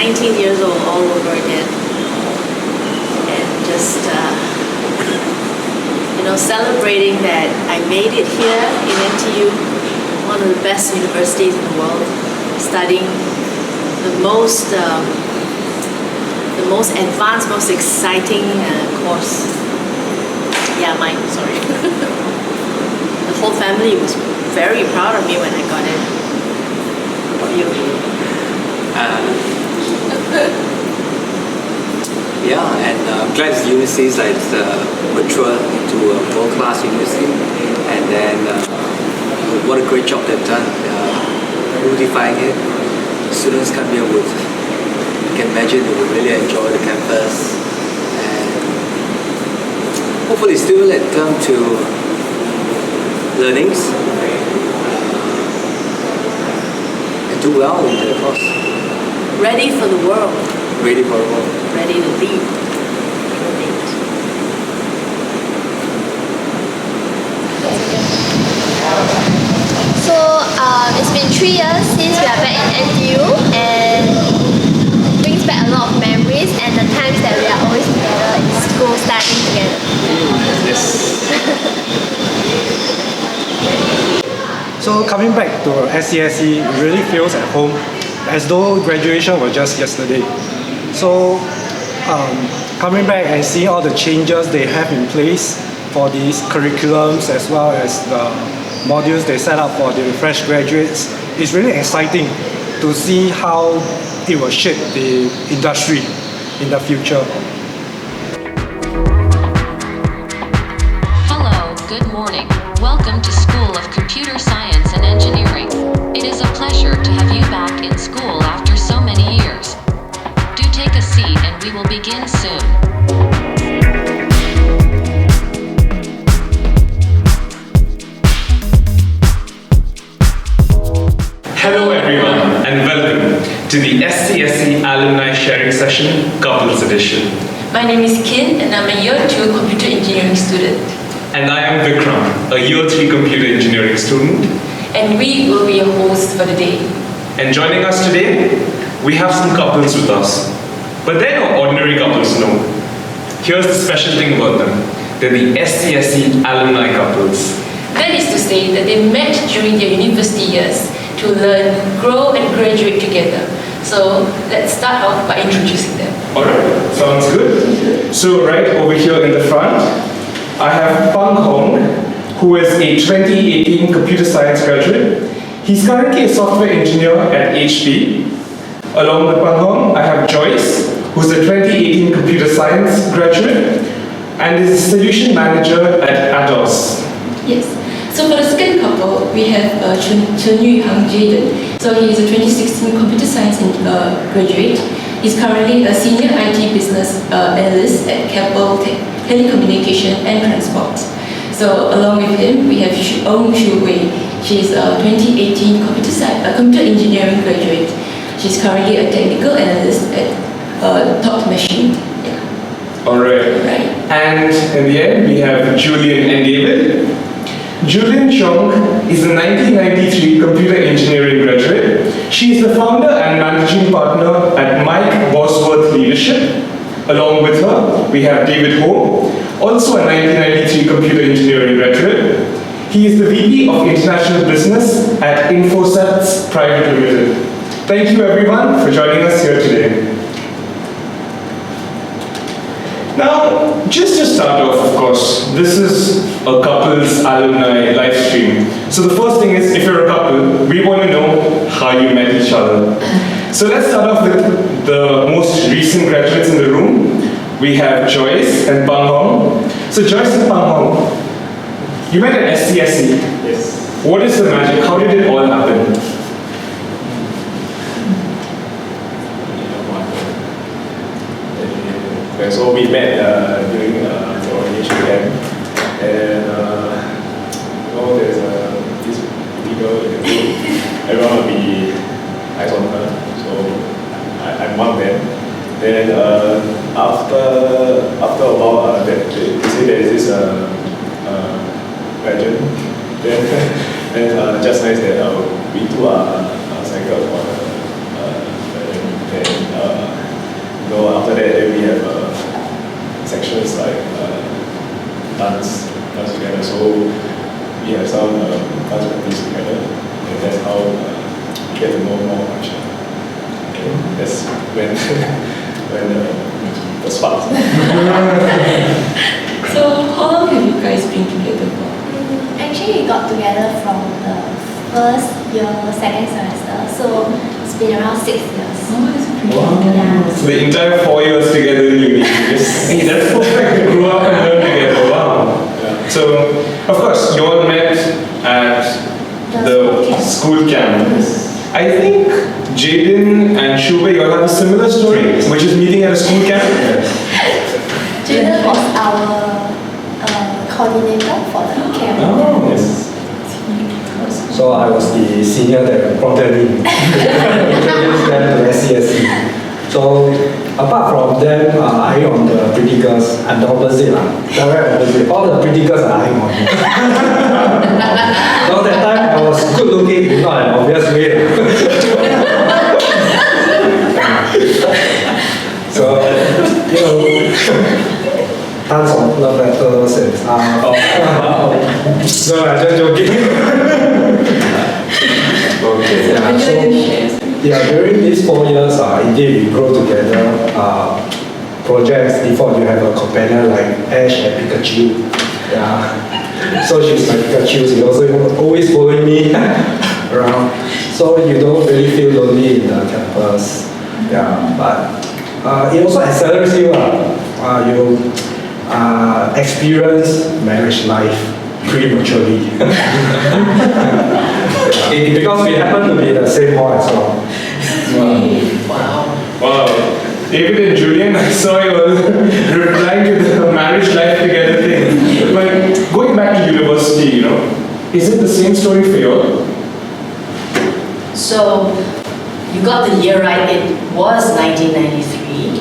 19 years old all over again. And just, celebrating that I made it here in NTU, one of the best universities in the world, studying the most advanced, most exciting course. Yeah, mine, sorry. The whole family was very proud of me when I got it. How about you? Yeah, and I'm glad the university is mature to a world-class university, and then what a great job they've done beautifying it. Students come here with, you can imagine they will really enjoy the campus, and hopefully still let them to learnings and do well in their course. Ready for the world. Ready for the world. Ready to lead. So it's been 3 years since we are back in NTU, and brings back a lot of memories and the times that we are always together in school studying together. Yes. So coming back to SCSE, it really feels at home, as though graduation was just yesterday. So coming back and seeing all the changes they have in place for these curriculums as well as the modules they set up for the fresh graduates, it's really exciting to see how it will shape the industry in the future. Hello, good morning. Welcome to School of Computer Science and Engineering. It is a pleasure to have you back in school after so many years. Do take a seat and we will begin soon. Hello everyone and welcome to the SCSE Alumni Sharing Session, Couples Edition. My name is Kin and I'm a Year 2 Computer Engineering student. And I am Vikram, a Year 3 Computer Engineering student. And we will be your hosts for the day. And joining us today, we have some couples with us. But they're no ordinary couples, no. Here's the special thing about them. They're the SCSE Alumni couples. That is to say that they met during their university years to learn, grow and graduate together. So let's start off by introducing them. Alright, sounds good. So right over here in the front, I have Pang Hong, who is a 2018 computer science graduate. He's currently a software engineer at HP. Along with Pang Hong, I have Joyce, who's a 2018 computer science graduate and is a solution manager at Atos. Yes. So for the second couple, we have Chen Yu Hang Jaden. So he is a 2016 computer science graduate. He's currently a senior IT business analyst at Keppel Telecommunication and Transport. So along with him, we have Ong Shu Wei. She is a 2018 computer engineering graduate. She's currently a technical analyst at Thought Machine. Yeah. Alright. And in the end, we have Julian and David. Julian Chong is a 1993 computer engineering graduate. She is the founder and managing partner at Mike Bosworth Leadership. Along with her, we have David Ho, also a 1993 computer engineering graduate. He is the VP of International Business at Infosets Private Limited. Thank you everyone for joining us here today. Now, just to start off, of course, this is a couple's alumni live stream. So the first thing is, if you're a couple, we want to know how you met each other. So let's start off with the most recent graduates in the room. We have Joyce and Pang Hong. So Joyce and Pang Hong, you met at SCSE. Yes. What is the magic? How did it all happen? So we met during the orientation camp, and there's this girl in the group. Everyone will be eyes on her, so I'm one of them. Then after a while, they say there is this legend. Then just nice that we two are cycled for legend. Then Okay, that's when the spark. So how long have you guys been together for? Actually, we got together from the first year, second semester, so it's been around 6 years. Oh, that's pretty Wow. good. Yeah. So the entire 4 years together in uni. Hey, that's perfect. You grew up and learned together. Wow. Yeah. So, of course, you all met at the school camp. I think Jaden and Shubha, you all have a similar story, which is meeting at a school camp. Jaden was our coordinator for the camp. Oh, Yes. So I was the senior that brought them in, introduced them to SCSE. So apart from them eyeing on the pretty girls, I'm the opposite lah. Direct opposite. All the pretty girls are eyeing on me. So that time I was good looking, in not an obvious way. So you know, tons of love letters and stuff. No, I'm just joking. okay. Yeah, so, yeah, during these 4 years, indeed we grow together. Projects, default you have a companion like Ash and Pikachu. Yeah. So she's my Pikachu, she's also always following me around. So you don't really feel lonely in the campus. Yeah, but it also accelerates you. You experience marriage life prematurely. Because we happen to be in the same hall as well. Wow. Wow. David and Julian, I saw you all replying to the marriage life together thing. But going back to university, is it the same story for you all? So you got the year right. It was 1993.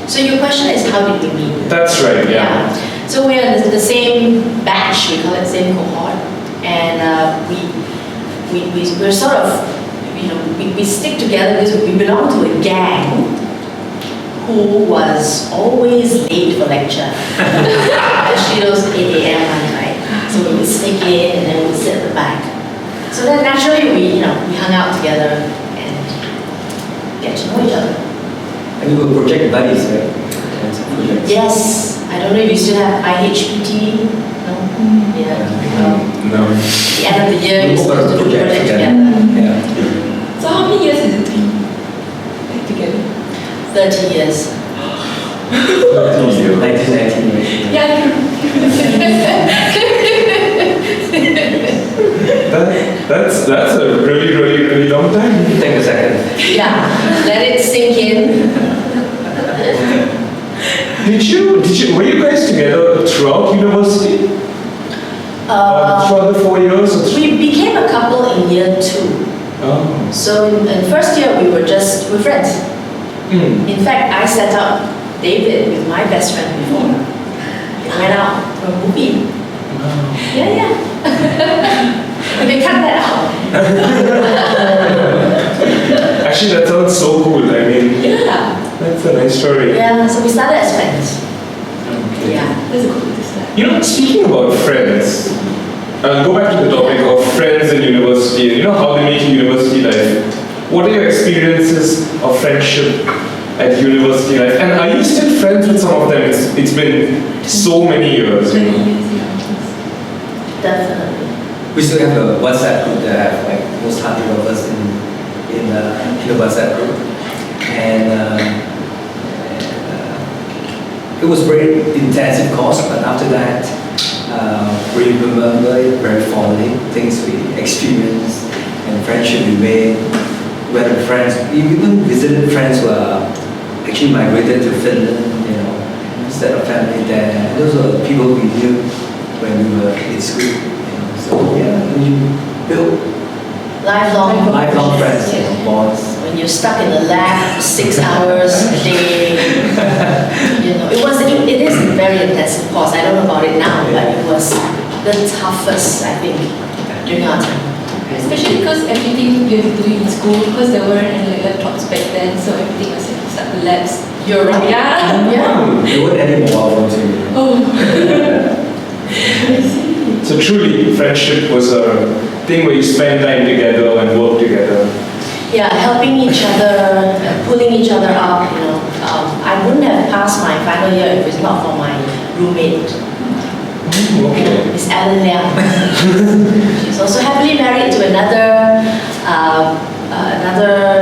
So your question is, how did we meet? That's right, yeah. So we are the same batch. We call it same cohort, and we're sort of, we stick together because we belong to a gang who was always late for lecture. Especially those 8 a.m. ones, right? So we would sneak in and then we would sit at the back. So then naturally we hung out together and get to know each other. And you were project buddies, right? Kinds of projects. Yes, I don't know if you still have IHPT. No? Yeah. No. At the end of the year, We you're both supposed got to do projects project together. together. Yeah. So how many years has it been together? 30 years. 1919. Yeah, That's a really, really, really long time. Take a second. Yeah, let it sink in. Were you guys together throughout university? Throughout the 4 years? Or We became a couple in year 2. Oh. So in first year, we're friends. In fact, I set up David with my best friend before. We went out for a movie. Yeah. We can cut that out. Actually, that sounds so cool. I mean, Yeah. that's a nice story. Yeah, so we started as friends. Okay. Yeah. that's a cool start. Speaking about friends, I'll go back to the topic of friends in university and how they make university life. What are your experiences of friendship at university life? And are you still friends with some of them? It's been so many years. Many years, yeah. Definitely. We still have a WhatsApp group that have like most 100 of us in the WhatsApp group. And it was very intensive course, but after that, we remember it very fondly, things we experienced and friendship we made. We had friends, we even visited friends who are actually migrated to Finland, instead of family there. And those were people we knew when we were in school. So yeah, we built lifelong friends, bonds. When you're stuck in the lab for 6 hours a day, it is a very intensive course. I don't know about it now, but it was the toughest, I think, during our time. Especially because everything you have to do in school, because there weren't any laptops back then, so everything was at the labs. You're right. Yeah. There weren't any mobile phones anymore. Oh. I see. So truly, friendship was a thing where you spend time together and work together. Yeah, helping each other, pulling each other up, you know. I wouldn't have passed my final year if it's not for my roommate, Okay. Miss Ellen Liang. She's also happily married to another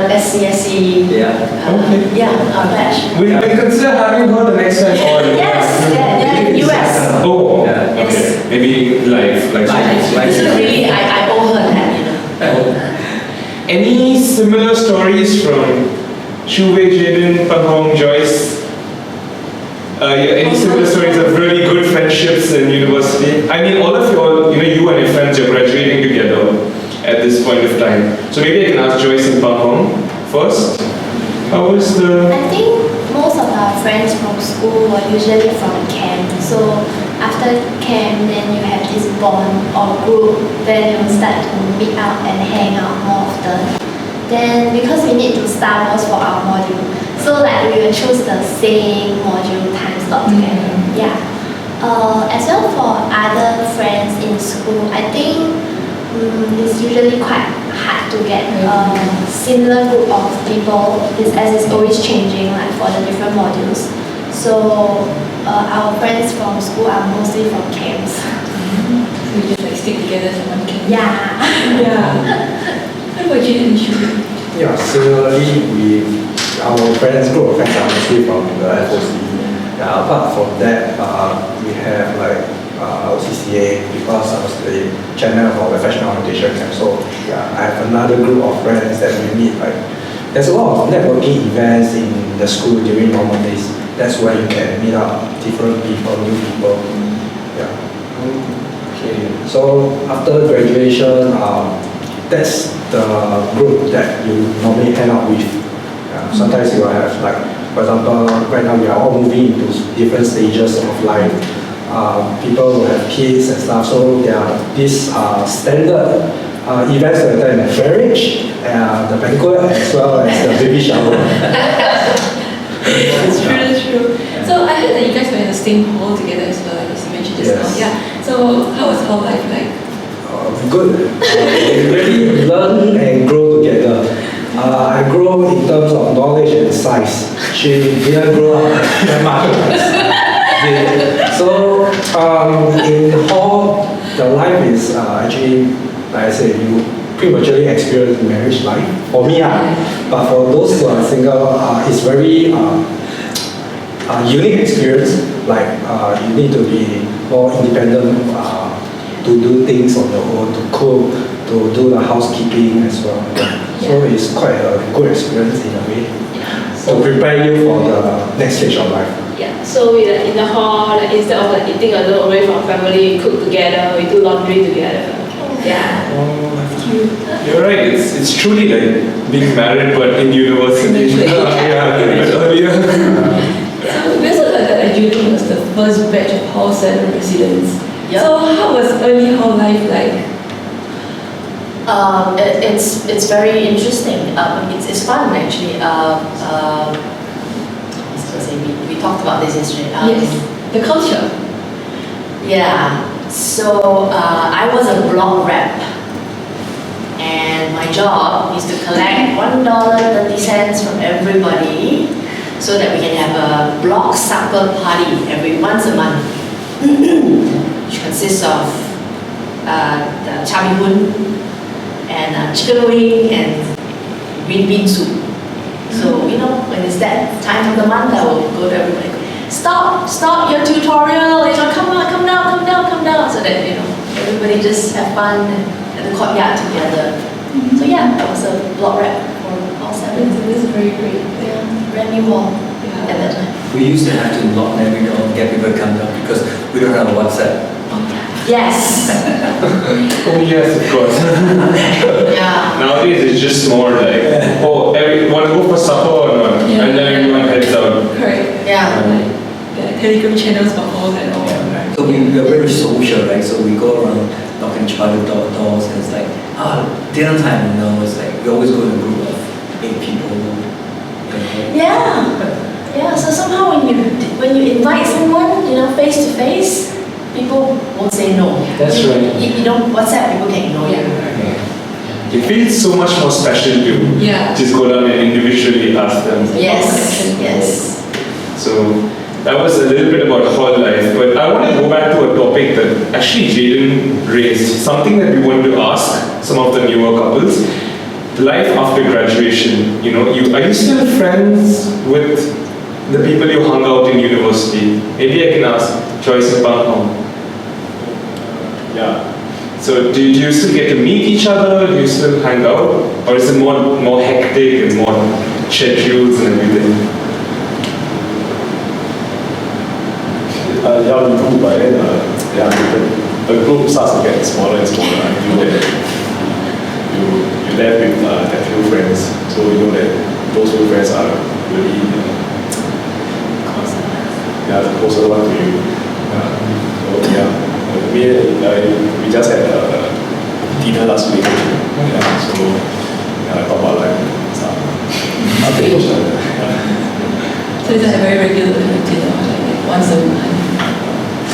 SCSE. Okay. Our batch. We consider having her the next time on. Yes, yeah, in US. Oh, Yeah. Yes. okay. Maybe live. This is really, I owe her that, you know. Any similar stories from Shu Wei, Jaden, Peng Hong, Joyce? Any similar stories of really good friendships in university? I mean, all of you and your friends, you're graduating together at this point of time. So maybe I can ask Joyce and Peng Hong first. How was the... I think most of our friends from school were usually from camp. So after camp, then you have this bond or group, then you start to meet out and hang out more often. Then because we need to star wars for our module, so like we will choose the same module time slot together. Yeah. As well for other friends in school, I think it's usually quite hard to get a similar group of people as it's always changing like for the different modules. So our friends from school are mostly from camps. So we just like stick together as one camp. Yeah. Yeah. How about Jaden and Shu? Yeah, similarly, our friends, group of friends are mostly from the FOC. Yeah, apart from that, we have like our CCA because I was the chairman of our professional orientation camp. So yeah, I have another group of friends that we meet. Like, there's a lot of networking events in the school during normal days. That's where you can meet up different people, new people. Yeah. Okay. So after graduation, that's the group that you normally hang out with. Sometimes you will have like, for example, right now we are all moving into different stages of life. People will have kids and stuff, so there are these standard events like that in the marriage, the banquet, as well as the baby shower. That's true. So I heard that you guys were in the same hall together as well, as you mentioned just now. Yeah. So how was hall life like? Good. We really learn and grow together. I grow in terms of knowledge and size. She didn't grow up that much. So in hall, the life is actually, like I said, you prematurely experience marriage life. For me, but for those who are single, it's very unique experience. Like you need to be more independent to do things on your own, to cook, to do the housekeeping as well. So it's quite a good experience in a way to prepare you for the next stage of life. Yeah, so we in the hall, like, instead of like eating alone away from family, we cook together, we do laundry together. Yeah. You're right, it's truly like being married but in university. Earlier. So we also heard that Julie was the first batch of Hall 7 residents. Yep. So how was early hall life like? It's very interesting. It's fun actually. We talked about this yesterday. Yes, the culture. Yeah. So I was a blog rep, and my job is to collect $1.30 from everybody, so that we can have a blog supper party once a month, which consists of the char bee hoon and chicken wing and green bean soup. So when it's that time of the month, I will go to everybody. Stop your tutorial. Come down. So that everybody just have fun at the courtyard together. So yeah, I was a blog rep for all 7. This is very great. Yeah, brand new hall at that time. We used to have to knock every door and get people to come down because we don't have a WhatsApp. Yes. Oh yes, of course. Yeah. Nowadays it's just more like, want to go for supper or not? Yeah. And then everyone heads out. Correct. Yeah. Like Telegram channels for halls and all. Right? So we are very social, right? So we go around knocking each other doors and it's like, dinner time, it's like we always go in a group of 8 people. Yeah. So somehow when you invite someone, face to face, people won't say no. That's right. You don't WhatsApp, people can ignore you. it feels so much more special to just go down and individually ask them. Yes. So that was a little bit about hall life, but I want to go back to a topic that actually Jaden raised, something that we wanted to ask some of the newer couples. Life after graduation, you know, are you still friends with the people you hung out in university? Maybe I can ask Joyce and Pang. Yeah. So do you still get to meet each other? Do you still hang out? Or is it more hectic and more schedules and everything? Yeah, we do, but then the group starts to get smaller and smaller until that you left with that few friends. So you know that those few friends are really the closer one to you. We just had dinner last week. So I talk about like some things. So it's a very regular dinner, like once a month.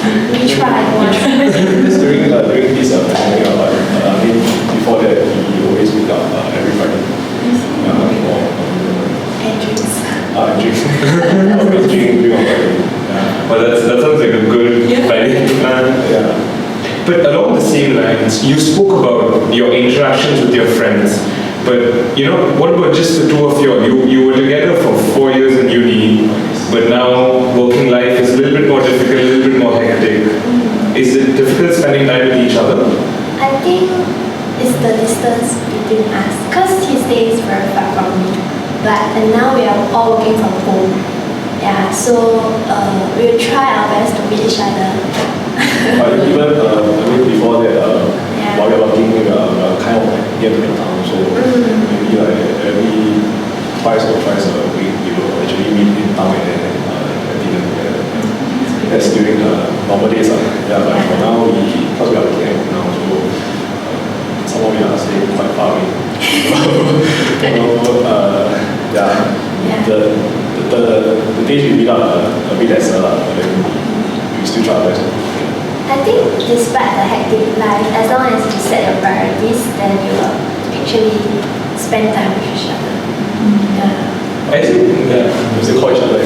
We tried one. Just during this pandemic, before that, we always meet up every Friday. And drinks. Drinks. Always drink on Friday. Well, that sounds like a good Friday plan. Yeah. But along the same lines, you spoke about your interactions with your friends. But you know, what about just the two of you? You were together for 4 years in uni, but now working life is a little bit more difficult, a little bit more hectic. Is it difficult spending time with each other? I think it's the distance between us, because he stays very far from me. And now we are all working from home. Yeah, so we'll try our best to meet each other. But even before that, while we're working, kind of get to town. So maybe like every twice a week, we will actually meet in town and then dinner together. That's during normal days. But for now, because we are working at home now, so some of we are staying quite far away. The days we meet up a bit lesser, but then we still try our best. I think despite the hectic life, as long as you set your priorities, then you will actually spend time with each other. I think, we still call each other.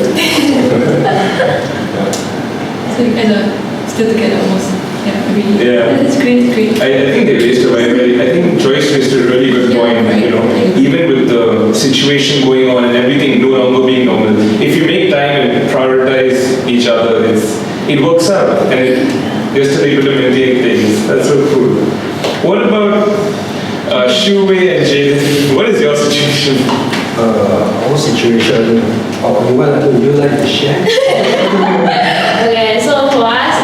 So you guys are still together almost every year. Yeah. That's great. I think they raised a I think Joyce raised a really good point. Right. You know, even with the situation going on and everything no longer being normal, if you make time and prioritize each other, it works out and you're still able to maintain things. That's so cool. What about Shu Wei and Jaden? What is your situation? Our situation, would you like to share? Okay, so for us,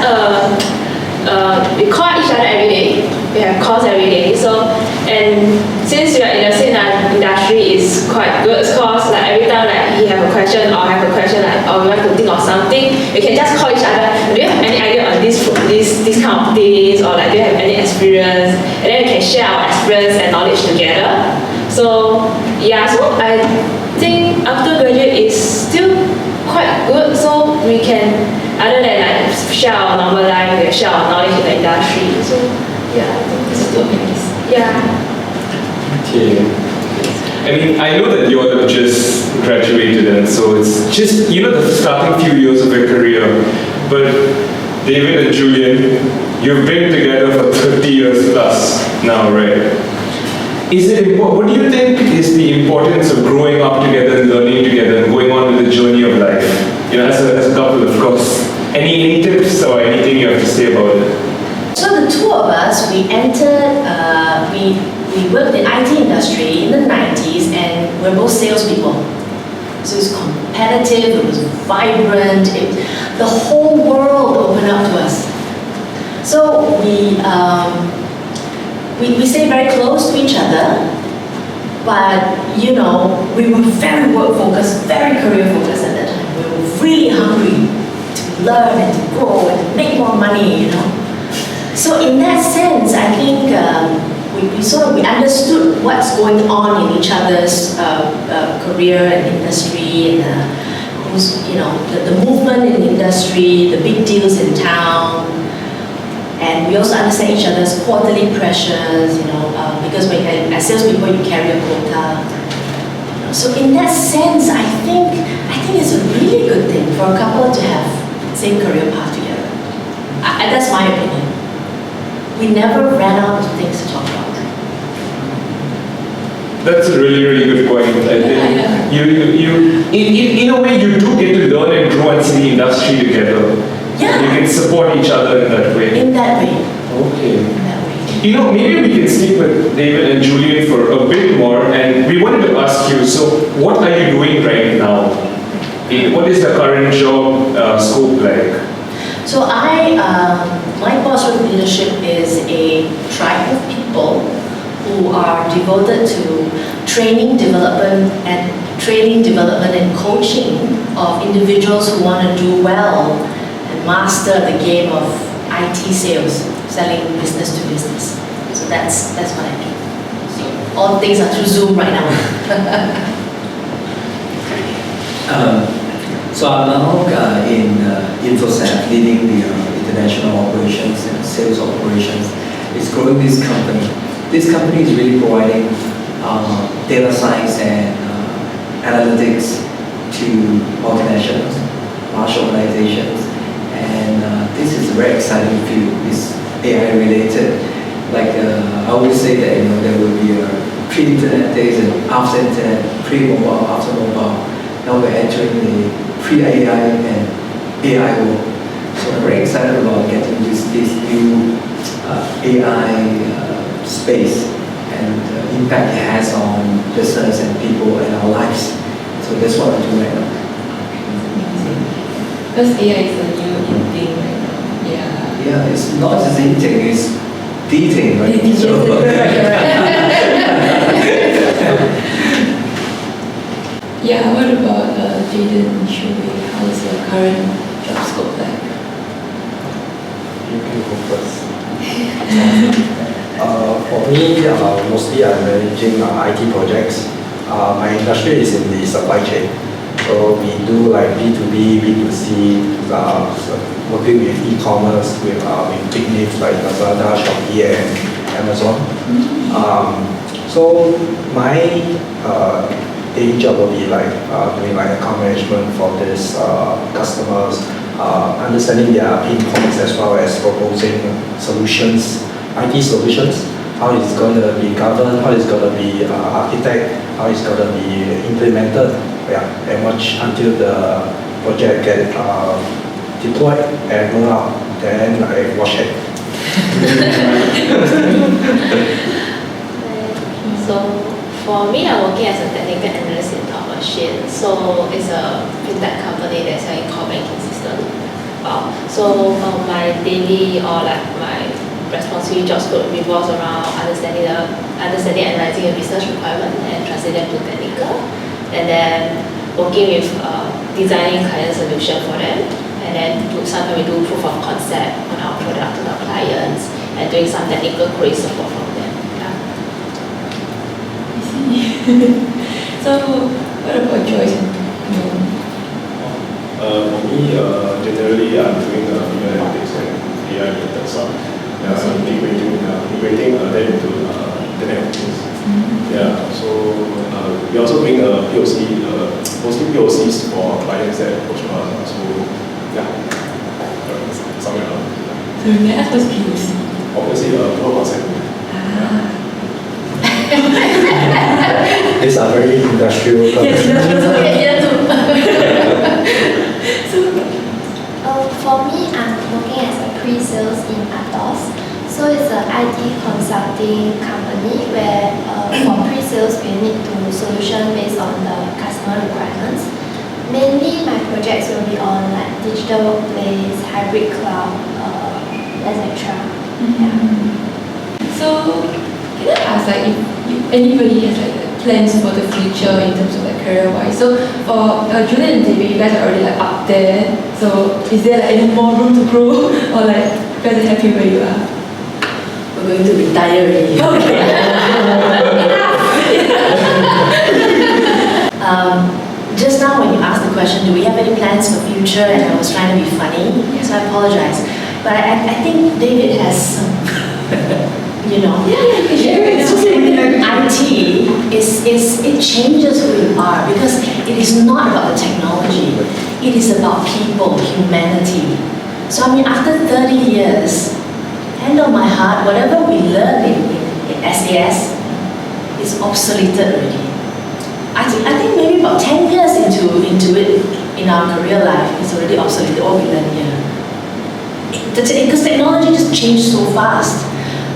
we call each other every day. We have calls every day. So, and since we are in the same industry, it's quite good because like every time like he have a question or I have a question or we want to think of something, we can just call each other. Do you have any idea on this kind of things, or like do you have any experience? And then we can share our experience and knowledge together. So so I think after graduate is still quite good. So we can, other than like share our normal life, we can share our knowledge in the industry. So I think this is still nice. Okay. I mean, I know that you're just graduated, and so it's just, the starting few years of your career. But David and Julian, you've been together for 30 years plus now, right? Is it important? What do you think is the importance of growing up together and learning together and going on with the journey of life? As a couple, of course. Any tips or anything you have to say about it? So the two of us, we entered, we worked in the IT industry in the 90s, and we're both salespeople. So it's competitive, it was vibrant, the whole world opened up to us. So we stay very close to each other, but we were very work focused, very career focused at that time. We were really hungry to learn and to grow and to make more money, So in that sense, I think we understood what's going on in each other's career and industry, and the movement in the industry, the big deals in town. And we also understand each other's quarterly pressures, because when as salespeople you carry a quota. So in that sense, I think it's a really good thing for a couple to have same career path together. That's my opinion. We never ran out of things to talk about. That's a really, really good point. I think in a way, you do get to learn and grow and see the industry together. Yeah. You can support each other in that way. In that way. Okay. In that way. Maybe we can stick with David and Julian for a bit more, and we wanted to ask you, so what are you doing right now? What is the current job scope like? So my course with leadership is a tribe of people who are devoted to training, development, and coaching of individuals who want to do well and master the game of IT sales, selling business to business. So that's what I do. So all things are through Zoom right now. So I'm now in InfoSat, leading the international operations and sales operations. It's growing this company. This company is really providing data science and analytics to multinationals, large organizations, and this is a very exciting field. It's AI related. Like I always say that there will be pre-internet days and after internet, pre-mobile, after mobile. Now we're entering the pre-AI and AI world. So I'm very excited about getting this new AI space and the impact it has on business and people and our lives. So that's what I'm doing right now. Because AI is the new in thing right now. Yeah. Yeah, it's not just in thing, it's the thing, right? So, yeah, what about Jaden and Shui? How is your current job scope like? You can go first. For me, mostly I'm managing IT projects. My industry is in the supply chain. So we do like B2B, B2C, working with e-commerce, with big names like Lazada, Shopee, and Amazon. So my day job will be like doing like account management for these customers, understanding their pain points as well as proposing solutions, IT solutions, how it's going to be governed, how it's going to be architect, how it's going to be implemented, and watch until the project get deployed and roll out. Then I watch it. So for me, I'm working as a technical analyst in Top Machine. So it's a fintech company that's selling core banking system. So my daily or like my responsibility job scope revolves around understanding, analyzing a business requirement and translating them to technical, and then working with designing client solution for them, and then sometimes we do proof of concept on our product to our clients, and doing some technical query support from them. So, what about Joyce? For me, generally, I'm doing video analytics and AI related stuff. Integrating them into Internet of Things. Yeah, so we also bring POC, mostly POCs for clients that approach us. So, yeah, somewhere around. So, may I ask what's POC? Obviously, proof of concept. These are very industrial Yes, For me, I'm working as a pre-sales in Atos. So it's an IT consulting company where for pre-sales we need to solution based on the customer requirements. Mainly my projects will be on like digital workplace, hybrid cloud, etc. Yeah. So, can I ask like if anybody has like plans for the future in terms of like career-wise? So for Julian and David, you guys are already like up there. So is there like any more room to grow, or like you guys are happy where you are? We're going to retire already. Okay. Just now when you asked the question, do we have any plans for future? And I was trying to be funny, so I apologize. But I think David has some, you know, It's just IT it changes who you are because it is not about the technology. It is about people, humanity. So I mean, after 30 years, hand on my heart, whatever we learn in SAS is obsoleted already. I think maybe about 10 years into it in our career life, it's already obsolete, what we learn here. Because technology just changed so fast.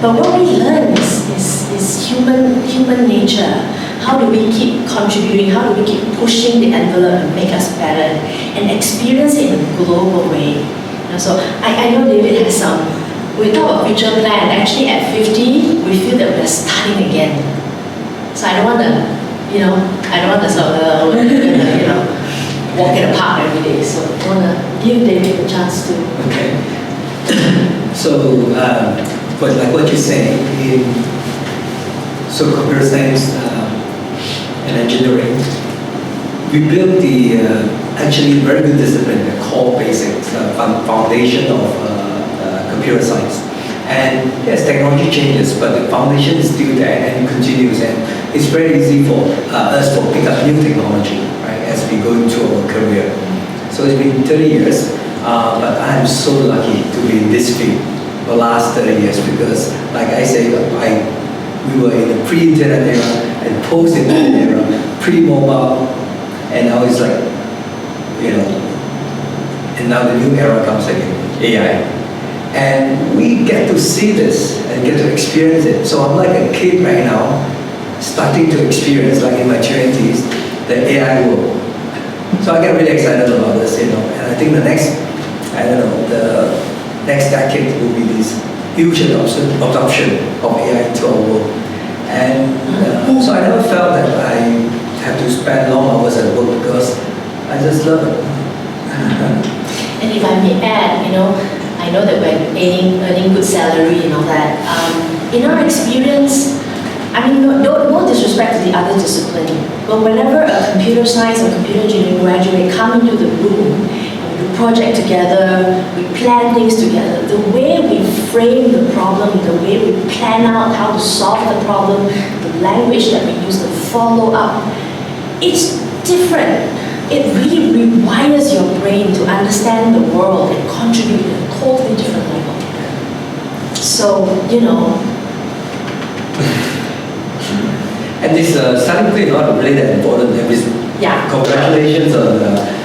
But what we learn is human nature. How do we keep contributing? How do we keep pushing the envelope and make us better and experience it in a global way? So I know David has some. We talk about future plan. Actually, at 50, we feel that we're starting again. So I don't want to, sort of, walk in the park every day. So I want to give David a chance to. Okay. So, but like what you say, so computer science and engineering, we built the actually very good discipline, the core basics, foundation of computer science. And yes, technology changes, but the foundation is still there and it continues. And it's very easy for us to pick up new technology, right, as we go into our career. So it's been 30 years, but I'm so lucky to be in this field for the last 30 years because, like I say, we were in the pre-internet era and post-internet era, pre-mobile, and now it's like, and now the new era comes again, AI. And we get to see this and get to experience it. So I'm like a kid right now, starting to experience, like in my 20s, the AI world. So I get really excited about this, and I think the next decade will be this huge adoption of AI into our world. And so I never felt that I have to spend long hours at work because I just love it. And if I may add, I know that we're earning good salary and all that. In our experience, I mean, no disrespect to the other discipline, but whenever a computer science or computer engineering graduate come into the room, we do project together, we plan things together, the way we frame the problem, the way we plan out how to solve the problem, the language that we use, the follow-up, it's different. It really rewires your brain to understand the world and contribute at a totally different level. So, And this starting point is not really that important. Congratulations on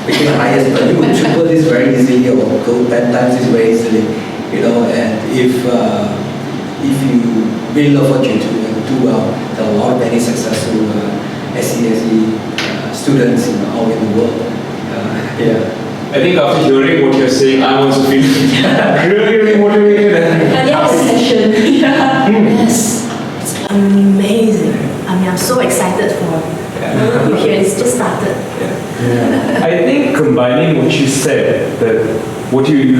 becoming the highest, but you will triple this very easily or go 10 times this very easily. And if you really love what you do and do well, there are a lot of many successful SCSE students all in the world. I think after hearing what you're saying, I'm also feeling really, really motivated and happy. Yes, it's amazing. I mean, I'm so excited for you here. It's just started. I think combining what you said, that what you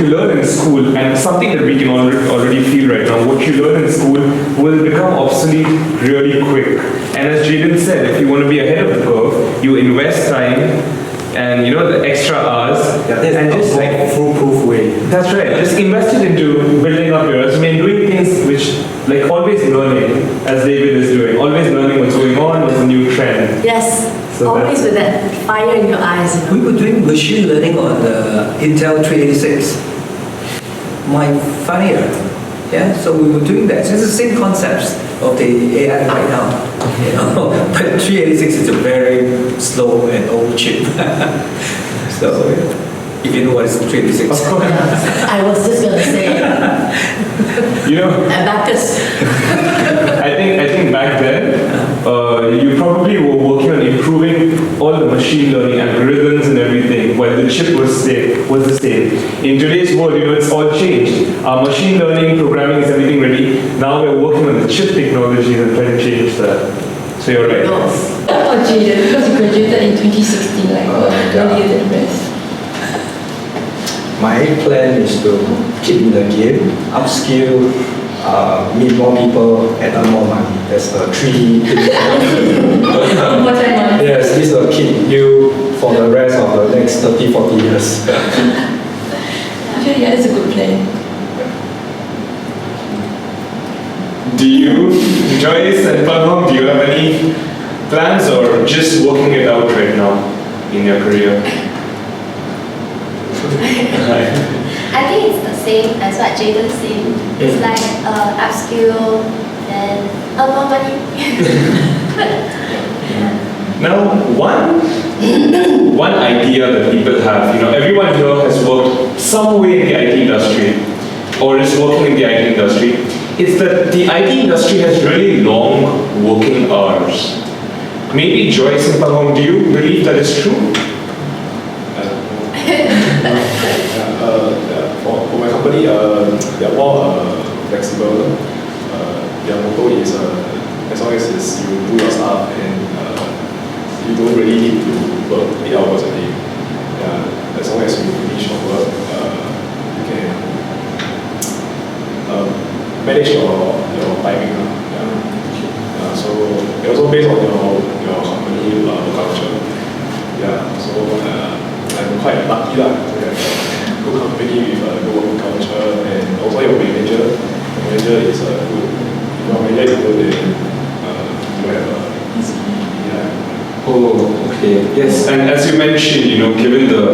learn in school, and something that we can already feel right now, what you learn in school will become obsolete really quick. And as Jaden said, if you want to be ahead of the curve, you invest time and the extra hours, and just like foolproof way. That's right. Just invest it into building up your resume and doing things which, like, always learning, as David is doing, always learning what's going on, what's the new trend. Yes, so always with that fire in your eyes. We were doing machine learning on the Intel 386. My final year. So we were doing that. So it's the same concepts of the AI right now. But 386 is a very slow and old chip. So if you know what is 386. Of course. I was just gonna say. Abacus. I think back then, you probably were working on improving all the machine learning algorithms and everything, while the chip was the same. In today's world, it's all changed. Our machine learning, programming is everything ready. Now we're working on the chip technology and trying to change that. So you're right. What about Jaden? Because you graduated in 2016, earlier than the rest. My plan is to keep in the game, upskill, meet more people, and earn more money. That's the 3 things. Yes, this will keep you for the rest of the next 30-40 years. Actually, that's a good plan. then. Do you, Joyce and Panhong, do you have any plans or just working it out right now in your career? I think it's the same as what Jaden said. It's like upskill and earn more money. Now, one idea that people have, everyone here has worked some way in the IT industry or is working in the IT industry, is that the IT industry has really long working hours. Maybe Joyce and Panhong, do you believe that is true? For my company, they are more flexible. Their motto is as long as you do your stuff and you don't really need to work 8 hours a day. As long as you finish your work, you can manage your timing. So it also based on your company work culture. So I'm quite lucky to have a good company with a good working culture, and also your manager. The manager is good. If your manager is good, then you have easy. Oh, okay. Yes, and as you mentioned, given the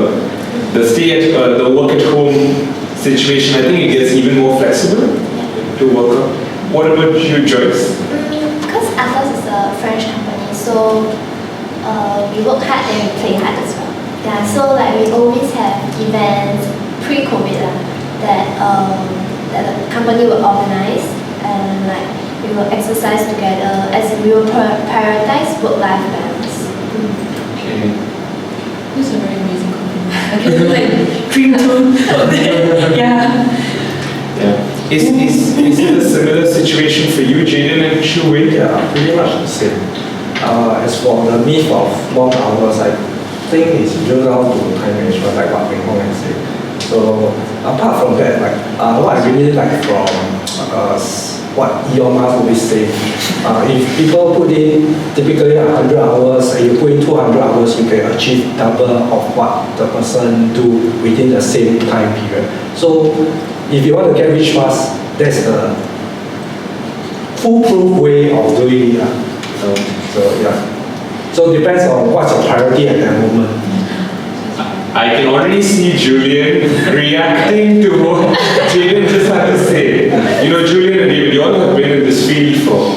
work at home situation, I think it gets even more flexible to work up. What about you, Joyce? Because Atlas is a French company, so we work hard and we play hard as well. So like we always have events pre-COVID that the company will organize, and like we will exercise together as we will prioritize work-life balance. Okay. This is a very amazing company. I can do like dream too. Yeah. Is it a similar situation for you, Jaden and Shu-Wei? Yeah, pretty much the same. As for the myth of long hours, I think it's drill down to time management, like what Panhong has said. So apart from that, like what I really like from what Elon Musk always say, if people put in typically 100 hours and you put in 200 hours, you can achieve double of what the person do within the same time period. So if you want to get rich fast, that's the foolproof way of doing it. So it depends on what's your priority at that moment. I can already see Julian reacting to what Jaden just had to say. Julian and David, you all have been in this field for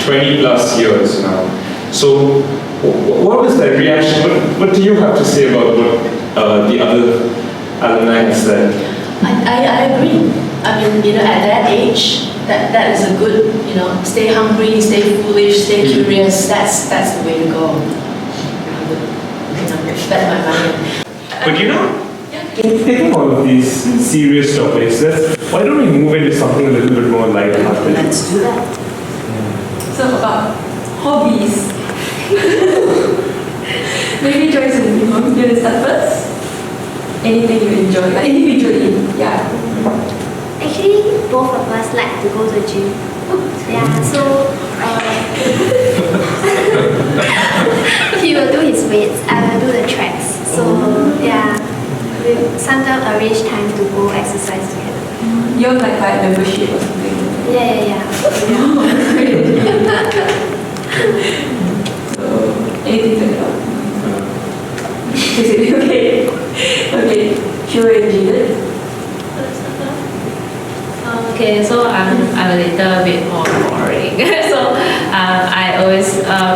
20 plus years now. So what was that reaction? What do you have to say about what the other alumni said? I agree. I mean, at that age, that is a good, stay hungry, stay foolish, stay curious. That's the way to go. Spend my money. But taking all of these serious topics, why don't we move into something a little bit more lighthearted? Let's do that. So about hobbies. Maybe Joyce and you want to start first? Anything you enjoy, like individually, yeah. Actually, both of us like to go to the gym. So he will do his weights, I will do the tracks. So we sometimes arrange time to go exercise together. You have like buy membership or something? Yeah. So anything to help? Is it okay? Okay, sure, Jaden. Okay, so I'm a little bit more boring. So I always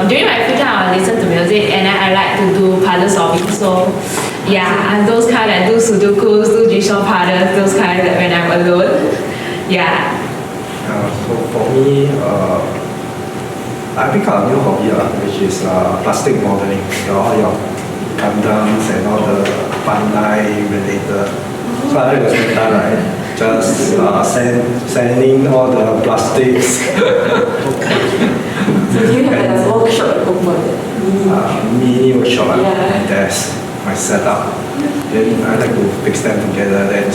during my free time I listen to music, and I like to do puzzle solving. So I'm those kind that do sudokus, do jigsaw puzzles, those kind that when I'm alone. So for me, I pick up a new hobby, which is plastic modeling. All your Gundams and all the Bandai related. So I like to spend time, right? Just sending all the plastics. So do you have a workshop at home? Mini workshop, and that's my setup. Then I like to fix them together, then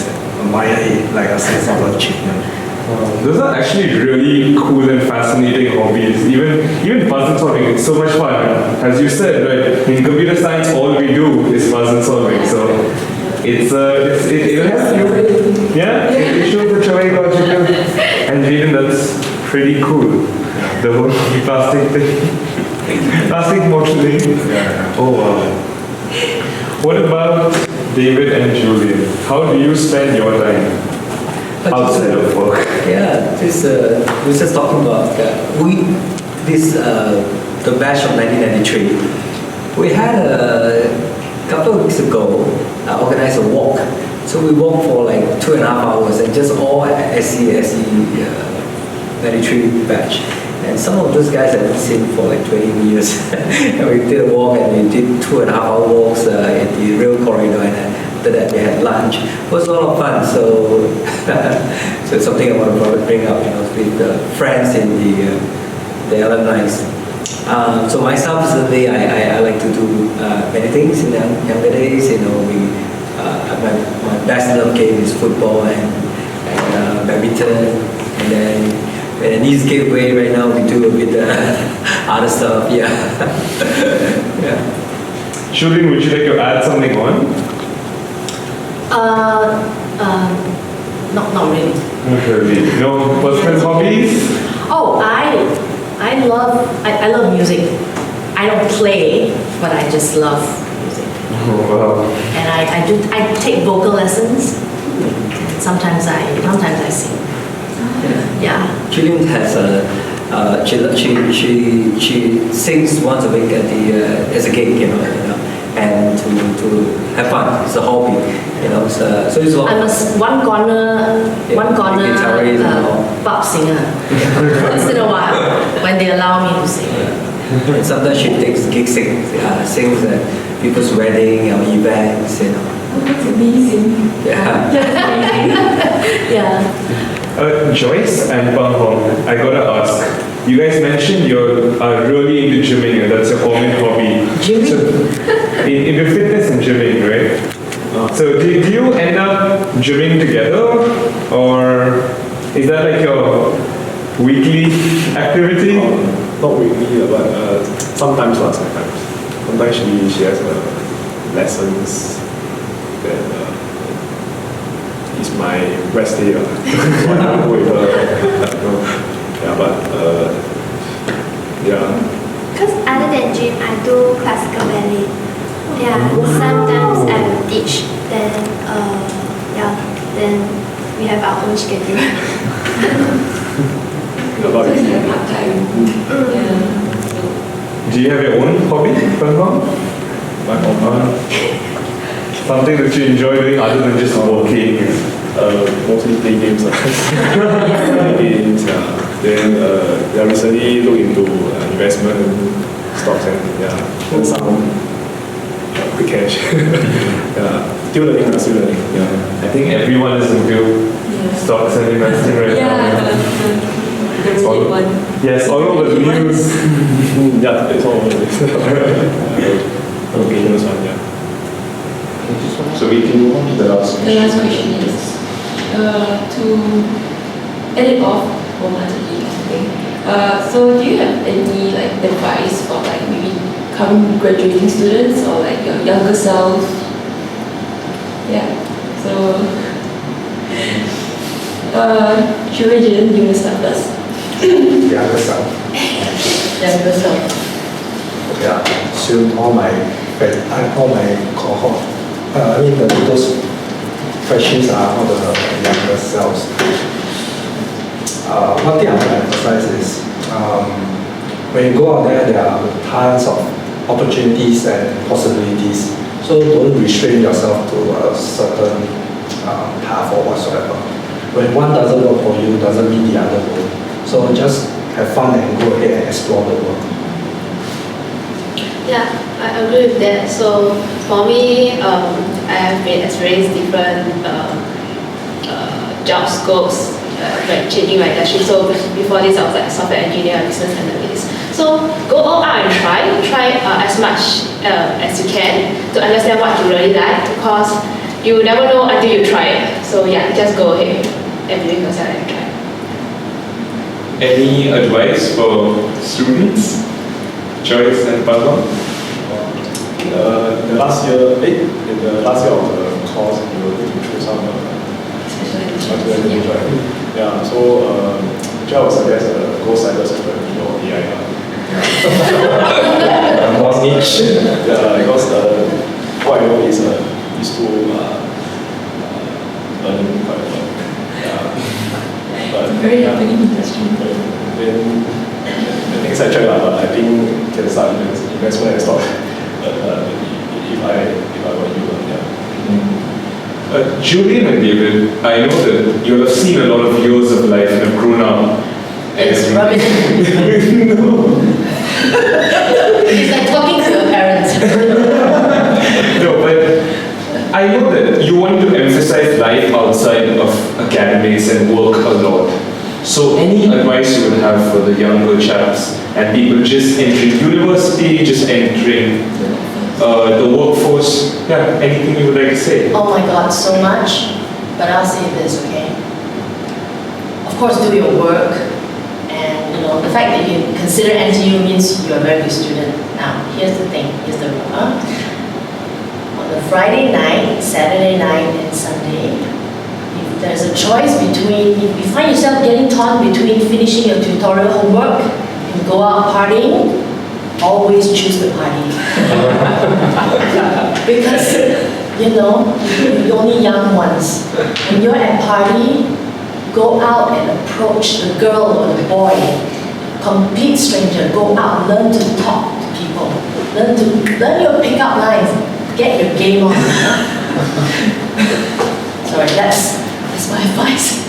admire it like a sense of achievement. Those are actually really cool and fascinating hobbies. Even puzzle solving, it's so much fun. As you said, right, in computer science, all we do is puzzle solving. So it has you. Yeah, it shows that you're very logical. And even that's pretty cool. The whole plastic thing. Plastic modeling. Oh wow. What about David and Julian? How do you spend your time outside of work? Yeah, this we were just talking about the batch of 1993. We had a couple of weeks ago organized a walk. So we walked for like 2.5 hours and just all SE 93 batch. And some of those guys I've been seeing for like 20 years. And we did a walk and we did 2.5 hour walks in the rail corridor, and after that we had lunch. It was a lot of fun. So, so it's something I want to bring up, with friends in the alumni. So myself, personally, I like to do many things in the younger days. My best love game is football and badminton, and then when the knees give way right now, we do a bit other stuff. Yeah. Yeah. Julian, would you like to add something on? Not really. Not really. No personal hobbies? Oh, I love music. I don't play, but I just love music. Oh, wow. And I take vocal lessons. And sometimes I sing. Yeah. Julian has she sings once a week at the as a gig, and to have fun. It's a hobby, So it's a lot. I'm one corner guitarist and all. pop singer. Once in a while, when they allow me to sing. And sometimes she takes gig sings at people's wedding or events, That's amazing. Yeah. Yeah. Joyce and Pang Hong, I gotta ask. You guys mentioned you're really into gymming, and that's your hobby. Gymming? So, into fitness and gymming, right? So do you end up gymming together, or is that like your weekly activity? Not weekly, but sometimes. Sometimes she has lessons. Then it's my rest day. So I don't go with her. Yeah, but yeah. Because other than gym, I do classical ballet. Yeah, sometimes I will teach. Then we have our own schedule. About it. Part-time. Yeah. Do you have your own hobby, Pang Hong? My hobby. Something that you enjoy doing other than just working? Mostly play games. Play games, yeah. Then recently look into investment, stocks, and some quick cash. Yeah, still learning. Yeah. I think everyone is into stocks and investing right now. The real one. Yes, all over the news. Yeah, it's all over the news. Okay, this one, yeah. So we can move on to the last The last question is to end it off wholeheartedly or something. So do you have any advice for maybe coming graduating students or your younger self? Yeah. So Julian, you will start first. Younger self. Younger self. Yeah, soon all my cohort. Those questions are all the younger selves. One thing I want to emphasize is when you go out there are tons of opportunities and possibilities. So don't restrain yourself to a certain path or whatsoever. When one doesn't work for you, doesn't mean the other will. So just have fun and go ahead and explore the world. Yeah, I agree with that. So for me, I have been experienced different job scopes, changing my industry. So before this, I was a software engineer, business analyst. So go all out and try as much as you can to understand what you really like, because you never know until you try it. So yeah, just go ahead and believe yourself and try. Any advice for students? Joyce and Pang Hong? In the last year of the course, we were going through some Until I joined. Yeah, so actually I was, I guess, a cybersecurity or AI. More niche. Yeah, because what I know is these two earning quite a lot. Yeah. But, Very happening industry. Then the things I check, but I think can start investment and stock. If I were you, yeah. Julian and David, I know that you have seen a lot of years of life and have grown up. It's rubbish. No. It's like talking to your parents. No, but I know that you want to emphasize life outside of academics and work a lot. So any advice you would have for the younger chaps and people just entering university, just entering the workforce? Yeah, anything you would like to say? Oh my God, so much. But I'll say this, okay? Of course, do your work. And, you know, the fact that you consider NTU means you're a very good student. Now, here's the thing. Here's the rule. On the Friday night, Saturday night, and Sunday, if there's a choice between, if you find yourself getting torn between finishing your tutorial homework and go out partying, always choose the party. Because, you know, you're only young ones. When you're at party, go out and approach the girl or the boy. Complete stranger, go out, learn to talk to people. Learn your pickup lines. Get your game on. Sorry, that's my advice.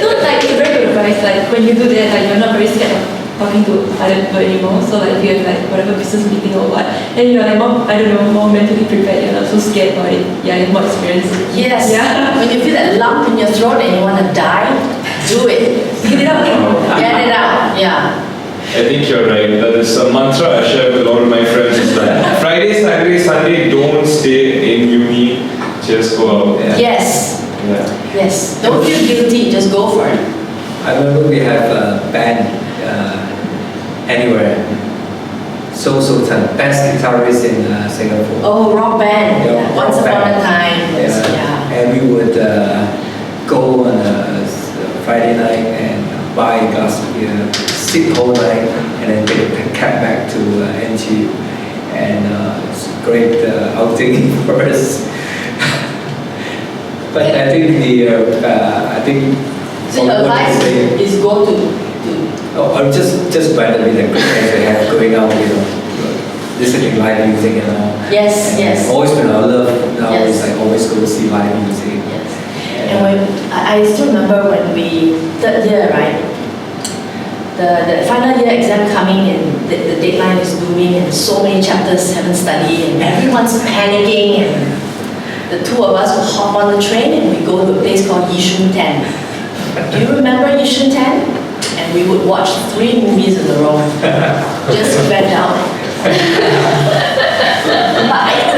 No, like, it's very good advice. Like, when you do that, like, you're not very scared of talking to other people anymore. So, like, if you have, like, whatever business meeting or what, and you're, like, more, I don't know, more mentally prepared. You're not so scared about it. Yeah, you have more experience. Yes. Yeah. When you feel that lump in your throat and you want to die, do it. Get it out. Get it out. Yeah. I think you're right. That is a mantra I share with a lot of my friends. Is like Friday, Saturday, Sunday, don't stay in uni. Just go out. Yeah. Yes. Yeah. Yes. Don't feel guilty. Just go for it. I remember we have a band anywhere. So Tan, best guitarist in Singapore. Oh, rock band. Yeah, Yeah. Once rock upon band. a time. Yes. Yeah. And we would go on a Friday night and buy a glass of beer, sit whole night, and then take a cab back to NTU. And it's a great outing for us. But I think So your advice is go to or just randomly the good friends we have going out, you know, listening live music and all. Yes, And yes. Always been our love now Yes. is like always go to see live music. Yes. And when I still remember when we third year, right? The final year exam coming and the deadline is looming and so many chapters haven't studied and everyone's panicking and the two of us will hop on the train and we go to a place called Yishun 10. Do you remember Yishun 10? And we would watch 3 movies in a row. Just went out. I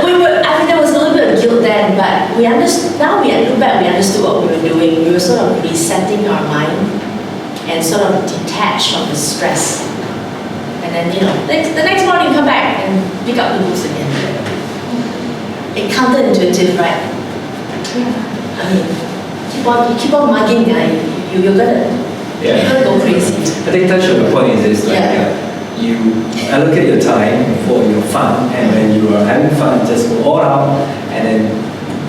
mean, there was a little bit of guilt then, but we understood, now we look back, we understood what we were doing. We were sort of resetting our mind and sort of detached from the stress. And then, you know, the next morning come back and pick up the books again. It counterintuitive, right? I mean, keep on mugging, you're gonna go crazy. I think touch on the point is this, like you allocate your time for your fun, and when you are having fun, just go all out, and then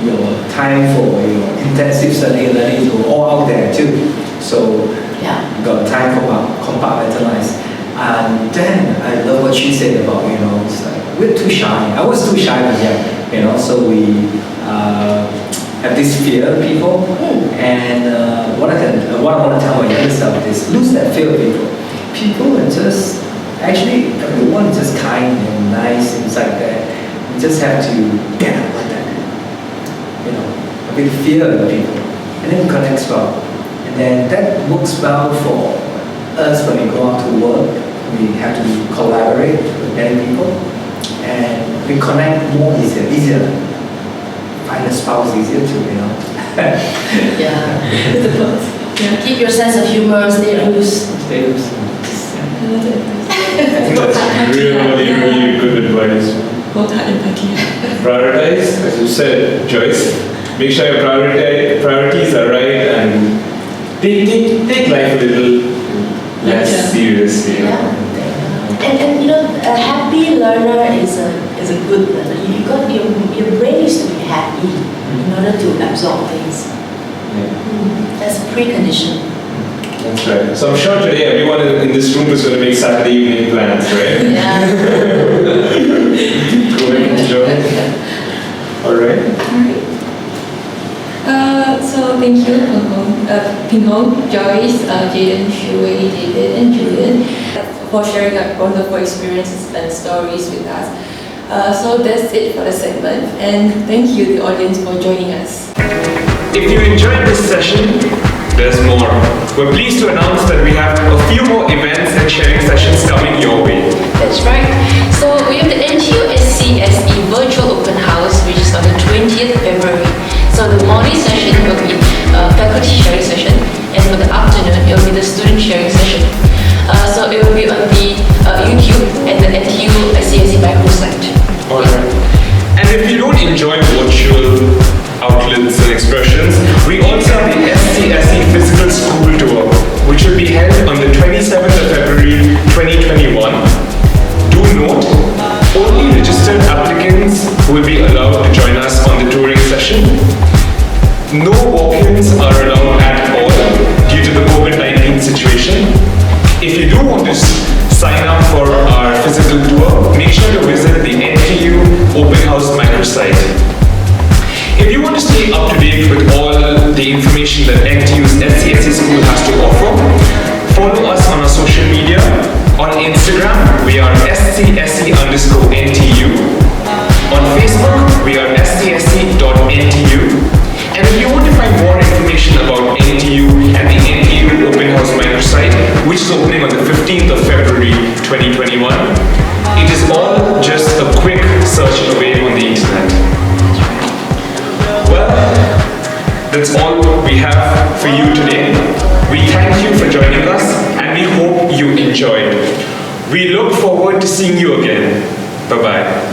your time for your intensive study and learning go all out there too. So you got time compartmentalized. And then I love what she said about, you know, it's like we're too shy. I was too shy when young, you know, so we have this fear of people. And what I want to tell my younger self is lose that fear of people. People are just, actually, everyone is just kind and nice inside there. You just have to get up with that. You know, a big fear of people. And then connect well. And then that works well for us when we go out to work. We have to collaborate with many people. And we connect more easier. Find a spouse easier too, you know. Keep your sense of humor, stay loose. Stay loose. I think that's really good advice. Work hard and party. Prioritize, as you said, Joyce. make sure your priorities are right, and take life a little less seriously. And you know, a happy learner is a good learner. You got your brain needs to be happy in order to absorb things. That's a precondition. That's right. So I'm sure today everyone in this room is going to make Saturday evening plans, right? Yeah. Go and enjoy. All right. So thank you, Ping Hong, Joyce, Jaden, Shui, David, and Julian for sharing our wonderful experiences and stories with us. So that's it for the segment, and thank you, the audience, for joining us. If you enjoyed this session, there's more. We're pleased to announce that we have a few more events and sharing sessions coming your way. That's right. So we have the NTU SCSE Virtual Open House, which is on the 20th February. So the morning session will be faculty sharing session, and for the afternoon it will be the student sharing session. So it will be on the YouTube and the NTU SCSE microsite. Alright. And if you don't enjoy virtual outlets and expressions, we also have the SCSE Physical School Tour, which will be held on the 27th of February 2021. Do note, only registered applicants will be allowed to join us on the touring session. No walk-ins are allowed at all due to the COVID-19 situation. If you do want to sign up for our physical tour, make sure to visit the NTU Open House microsite. If you want to stay up to date with all the information that NTU's SCSE School has to offer, follow us on our social media. On Instagram, we are SCSE_NTU. On Facebook, we are SCSE.NTU. And if you want to find more information about NTU and the NTU Open House microsite, which is opening on the 15th of February 2021, it is all just a quick search away on the internet. Well, that's all we have for you today. We thank you for joining us, and we hope you enjoyed. We look forward to seeing you again. Bye-bye.